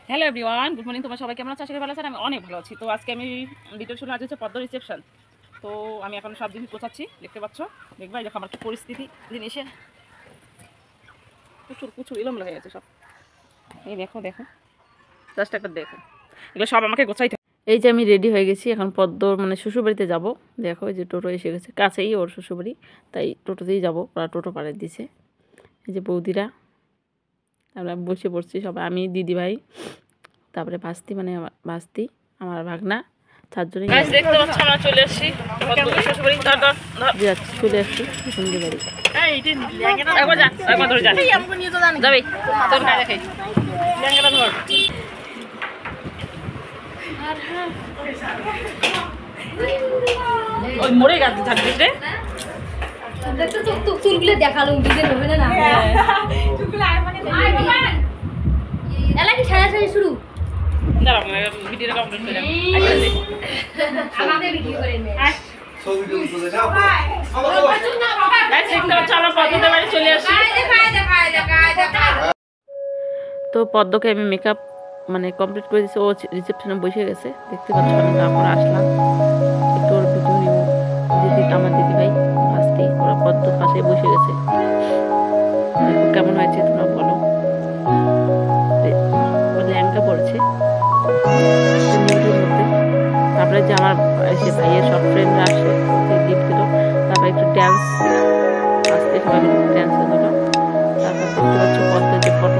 Hello everyone, good morning. তোমার সবাই কেমন আছো? আশা করি ভালো আছেন। আমি অনেক ভালো আছি। তো আজকে আমি ভিডিও শুরু আজ হচ্ছে পদ্ম রিসেপশন। তো আমি এখন সব জিনিস গোছাচ্ছি, দেখতে পাচ্ছ। দেখবা এই দেখো আমার কি পরিস্থিতি জিনিসের, প্রচুর প্রচুর এলোমেলো হয়ে গেছে সব। এই দেখো দেখো, জাস্ট একটা দেখো, এগুলো সব আমাকে গোছাইতে। এই যে আমি রেডি হয়ে গেছি, এখন পদ্মর মানে শ্বশুরবাড়িতে যাব। দেখো এই যে টোটো এসে গেছে, কাছেই ওর শ্বশুরবাড়ি, তাই টোটোতেই যাবো। ওরা টোটো পাড়ে দিছে। এই যে বৌদিরা আমরা বসে পড়ছি সবাই, আমি দিদিভাই, তারপরে ভাস্তি, মানে আমার ভাস্তি, আমার ভাগনা, চারজনই দেখতে পাচ্ছি। আমরা চলে আসছি চলে আসছি সন্ধে বাড়ি। যাবি তোর গায়ে দেখাই ল্যাঙ্গাটা ধর। ওই মোড়ে গাছ থাকবিস রে, চুলগুলো দেখালো হবে না এলাকি সারাসারি শুরু ভিডিওটা কমপ্লিট করে আমাদের ভিডিও করে চলে আসছি। তো পদ্মকে আমি মেকআপ মানে কমপ্লিট করে দিয়েছি, ও রিসেপশনে বসে গেছে দেখতে পাচ্ছ। আমি তারপর আসলাম একটু ওর ভিডিও নিব। দিদি, আমার দিদিভাই ভাস্তি, ওরা পদ্মর পাশে বসে গেছে। দেখো কেমন হয়েছে তোমরা বলো। ল্যাঙ্গা পড়েছে মধ্যে। তারপরে যে আমার এসে ভাইয়ের সব ফ্রেন্ডরা আসে, গিফট দিল। তারপরে একটু ড্যান্স, আসতে সবাই ড্যান্স দিল। তারপর দেখতে পাচ্ছ পদ্মের যে ফটো